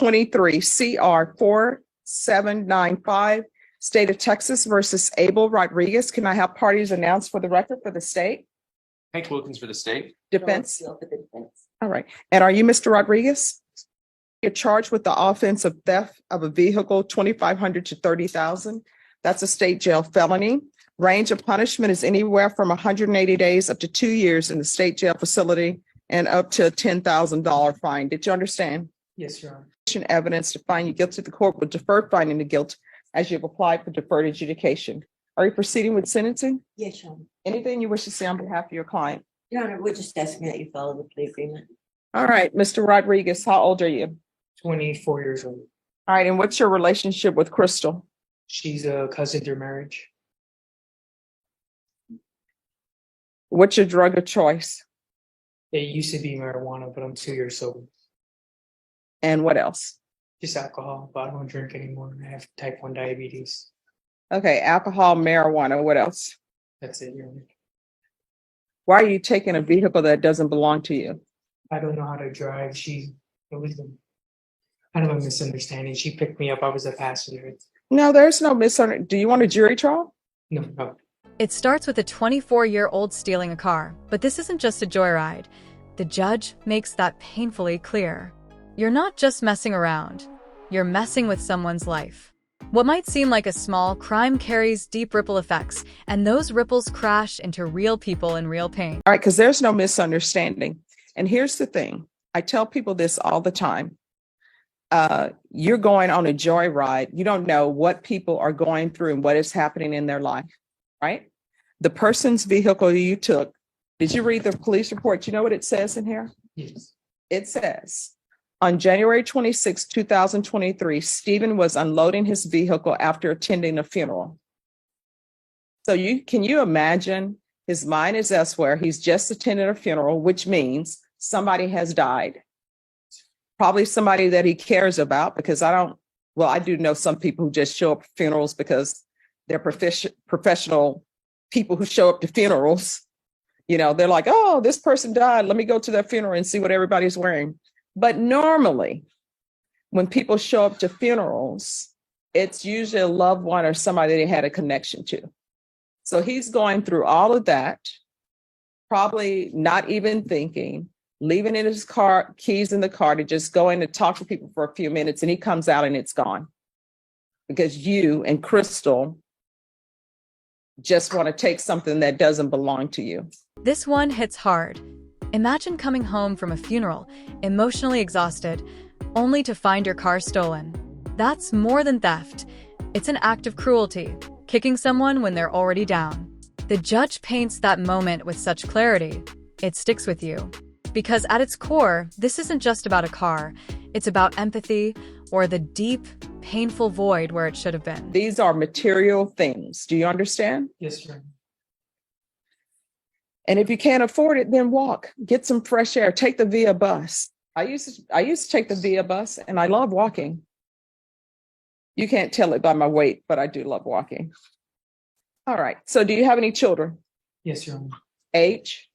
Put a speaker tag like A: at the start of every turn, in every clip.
A: 23 CR 4795, State of Texas versus Abel Rodriguez. Can I have parties announced for the record for the state?
B: Hank Wilkins for the state.
A: Defense. All right. And are you Mr. Rodriguez? You're charged with the offense of theft of a vehicle, $2,500 to $30,000. That's a state jail felony. Range of punishment is anywhere from 180 days up to 2 years in the state jail facility and up to a $10,000 fine. Did you understand?
C: Yes, Your Honor.
A: Evidence to find you guilty, the court will defer finding the guilt as you've applied for deferred adjudication. Are you proceeding with sentencing?
D: Yes, Your Honor.
A: Anything you wish to say on behalf of your client?
D: Your Honor, we're just asking that you follow the plea agreement.
A: All right, Mr. Rodriguez, how old are you?
C: 24 years old.
A: All right, and what's your relationship with Crystal?
C: She's a cousin through marriage.
A: What's your drug of choice?
C: It used to be marijuana, but I'm 2 years sober.
A: And what else?
C: Just alcohol, but I don't drink anymore. I have type 1 diabetes.
A: Okay, alcohol, marijuana, what else?
C: That's it, Your Honor.
A: Why are you taking a vehicle that doesn't belong to you?
C: I don't know how to drive. It was kind of a misunderstanding. She picked me up. I was a passenger.
A: No, there's no misunderstanding. Do you want a jury trial?
C: No.
E: It starts with a 24-year-old stealing a car, but this isn't just a joyride. The judge makes that painfully clear. You're not just messing around. You're messing with someone's life. What might seem like a small crime carries deep ripple effects, and those ripples crash into real people in real pain.
A: All right, because there's no misunderstanding. And here's the thing. I tell people this all the time. You're going on a joyride. You don't know what people are going through and what is happening in their life, right? The person's vehicle you took, did you read the police report? You know what it says in here?
C: Yes.
A: It says, on January 26, 2023, Stephen was unloading his vehicle after attending a funeral. So can you imagine? His mind is elsewhere. He's just attended a funeral, which means somebody has died. Probably somebody that he cares about, because I do know some people who just show up for funerals because they're professional people who show up to funerals. You know, they're like, oh, this person died. Let me go to their funeral and see what everybody's wearing. But normally, when people show up to funerals, it's usually a loved one or somebody they had a connection to. So he's going through all of that, probably not even thinking, leaving in his car, keys in the car to just go in and talk to people for a few minutes, and he comes out and it's gone. Because you and Crystal just want to take something that doesn't belong to you.
E: This one hits hard. Imagine coming home from a funeral, emotionally exhausted, only to find your car stolen. That's more than theft. It's an act of cruelty, kicking someone when they're already down. The judge paints that moment with such clarity, it sticks with you. Because at its core, this isn't just about a car. It's about empathy, or the deep, painful void where it should have been.
A: These are material things. Do you understand?
C: Yes, Your Honor.
A: And if you can't afford it, then walk. Get some fresh air. Take the Via bus. I used to take the Via bus, and I love walking. You can't tell it by my weight, but I do love walking. All right. So do you have any children?
C: Yes, Your Honor.
A: Age?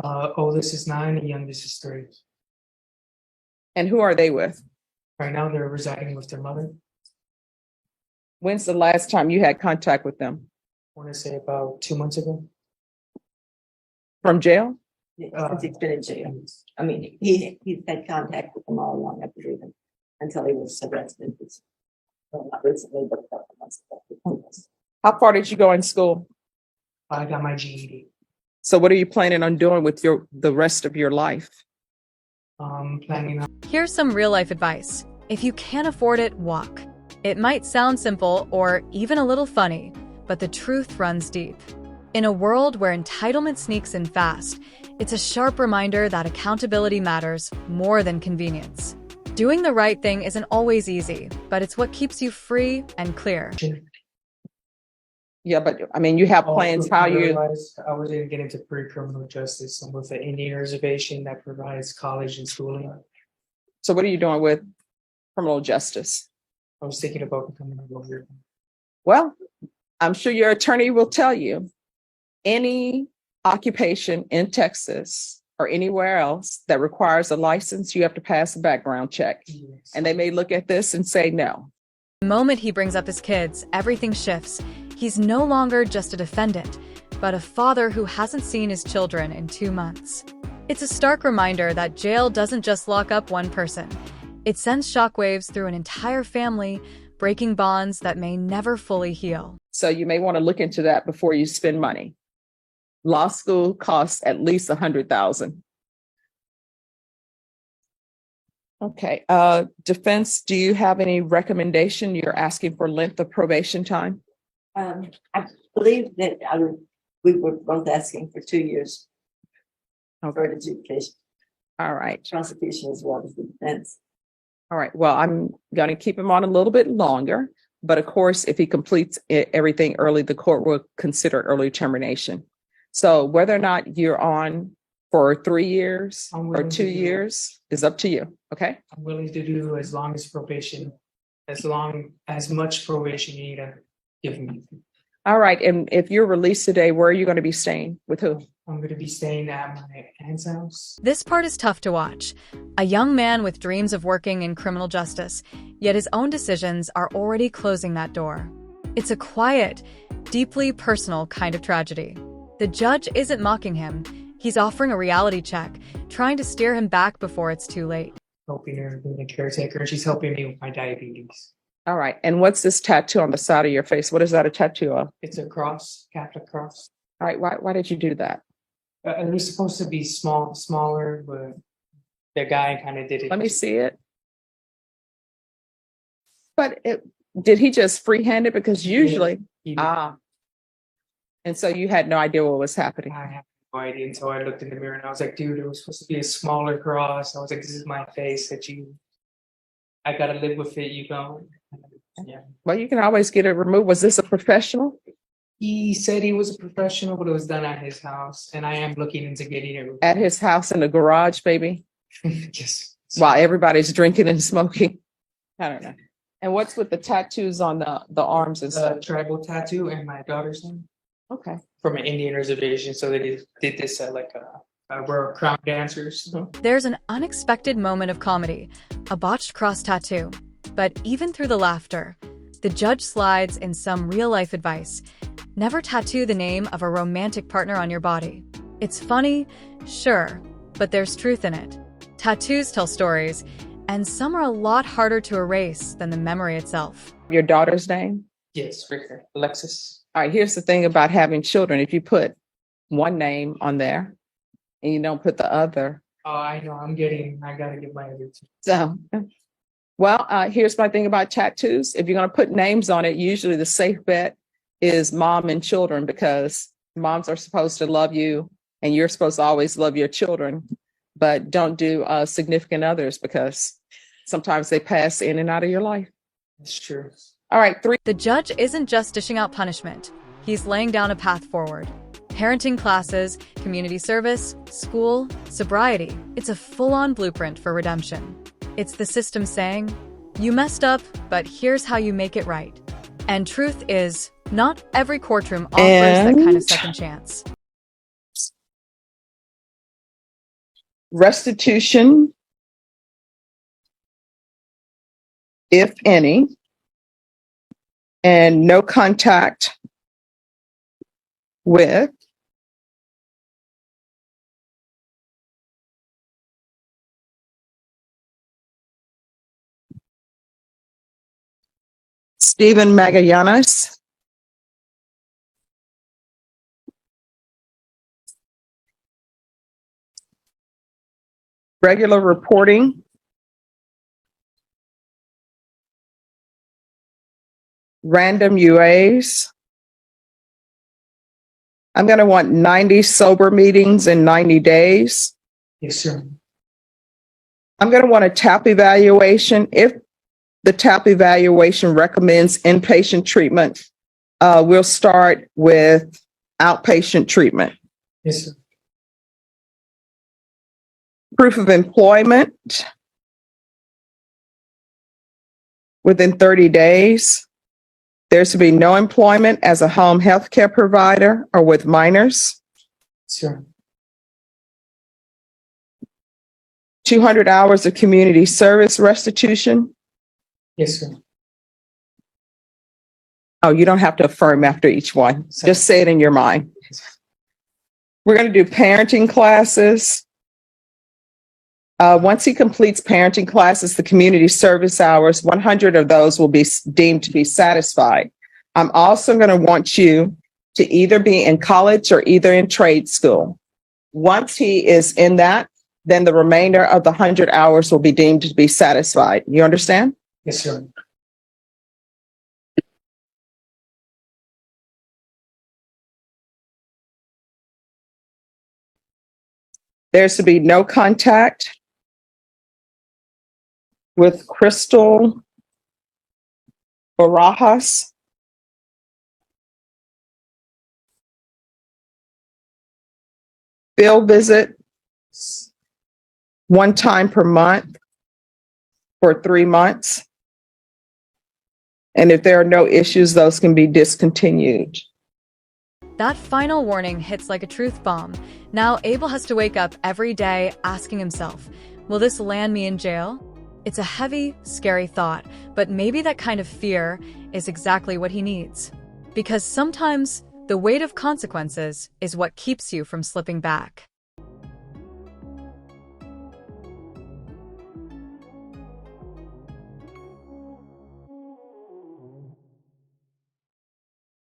C: Oldest is 9, and youngest is 3.
A: And who are they with?
C: Right now, they're residing with their mother.
A: When's the last time you had contact with them?
C: I want to say about 2 months ago.
A: From jail?
D: Since he's been in jail. I mean, he's had contact with them all along, I believe, until he was arrested. Well, not recently, but a couple months ago.
A: How far did you go in school?
C: I got my GED.
A: So what are you planning on doing with the rest of your life?
C: Planning on.
E: Here's some real-life advice. If you can't afford it, walk. It might sound simple or even a little funny, but the truth runs deep. In a world where entitlement sneaks in fast, it's a sharp reminder that accountability matters more than convenience. Doing the right thing isn't always easy, but it's what keeps you free and clear.
A: Yeah, but I mean, you have plans how you...
C: I was going to get into pre-criminal justice. I'm with the Indian reservation that provides college and schooling.
A: So what are you doing with criminal justice?
C: I was thinking about becoming a lawyer.
A: Well, I'm sure your attorney will tell you any occupation in Texas or anywhere else that requires a license, you have to pass a background check.
C: Yes.
A: And they may look at this and say no.
E: The moment he brings up his kids, everything shifts. He's no longer just a defendant, but a father who hasn't seen his children in 2 months. It's a stark reminder that jail doesn't just lock up one person. It sends shockwaves through an entire family, breaking bonds that may never fully heal.
A: So you may want to look into that before you spend money. Law school costs at least $100,000. Okay, defense, do you have any recommendation? You're asking for length of probation time?
D: I believe that we were both asking for 2 years for adjudication,
A: All right.
D: prosecution as well as the defense.
A: All right. Well, I'm going to keep him on a little bit longer, but of course, if he completes everything early, the court will consider early termination. So whether or not you're on for 3 years
C: I'm
A: or
C: willing
A: 2
C: to do it.
A: years is up to you. Okay.
C: I'm willing to do as long as probation, as much probation you need to give me.
A: All right. And if you're released today, where are you going to be staying? With who?
C: I'm going to be staying at my aunt's house.
E: This part is tough to watch. A young man with dreams of working in criminal justice, yet his own decisions are already closing that door. It's a quiet, deeply personal kind of tragedy. The judge isn't mocking him. He's offering a reality check, trying to steer him back before it's too late.
C: Helping her being a caretaker, and she's helping me with my diabetes.
A: All right. And what's this tattoo on the side of your face? What is that a tattoo of?
C: It's a cross, Catholic cross.
A: All right. Why did you do that?
C: It was supposed to be smaller, but the guy kind of did it.
A: Let me see it. But did he just freehand it? Because usually,
C: He-
A: and so you had no idea what was happening.
C: I have no idea until I looked in the mirror and I was like, dude, it was supposed to be a smaller cross. I was like, this is my face I gotta live with it, you know. Yeah.
A: Well, you can always get it removed. Was this a professional?
C: He said he was a professional, but it was done at his house, and I am looking into getting it
A: At his house in the garage, baby,
C: yes.
A: while everybody's drinking and smoking? I don't know. And what's with the tattoos on the arms and
C: A
A: stuff?
C: tribal tattoo and my daughter's name
A: Okay.
C: from an Indian reservation. So they did this at we're crown dancers.
E: There's an unexpected moment of comedy, a botched cross tattoo. But even through the laughter, the judge slides in some real-life advice. Never tattoo the name of a romantic partner on your body. It's funny, sure, but there's truth in it. Tattoos tell stories, and some are a lot harder to erase than the memory itself.
A: Your daughter's name?
C: Yes, right here, Alexis.
A: All right, here's the thing about having children. If you put one name on there and you don't put the other.
C: Oh, I know. I gotta get my other two.
A: So, well, here's my thing about tattoos. If you're going to put names on it, usually the safe bet is mom and children, because moms are supposed to love you and you're supposed to always love your children, but don't do significant others, because sometimes they pass in and out of your life.
C: That's true.
A: All right, 3.
E: The judge isn't just dishing out punishment. He's laying down a path forward. Parenting classes, community service, school, sobriety. It's a full-on blueprint for redemption. It's the system saying, you messed up, but here's how you make it right. And truth is, not every courtroom offers that kind of second chance.
A: Restitution, if any, and no contact with Stephen Magallanes, regular reporting, random UAs. I'm going to want 90 sober meetings in 90 days.
C: Yes, sir.
A: I'm going to want a TAP evaluation. If the TAP evaluation recommends inpatient treatment, we'll start with outpatient treatment.
C: Yes, sir.
A: Proof of employment within 30 days. There's to be no employment as a home health care provider or with minors.
C: Sure.
A: 200 hours of community service restitution.
C: Yes, sir.
A: Oh, you don't have to affirm after each one. Just say it in your mind. We're going to do parenting classes. Once he completes parenting classes, the community service hours, 100 of those will be deemed to be satisfied. I'm also going to want you to either be in college or either in trade school. Once he is in that, then the remainder of the 100 hours will be deemed to be satisfied. You understand?
C: Yes, sir.
A: There's to be no contact with Crystal Barajas. Field visit one time per month for 3 months. And if there are no issues, those can be discontinued.
E: That final warning hits like a truth bomb. Now Abel has to wake up every day asking himself, will this land me in jail? It's a heavy, scary thought, but maybe that kind of fear is exactly what he needs. Because sometimes the weight of consequences is what keeps you from slipping back.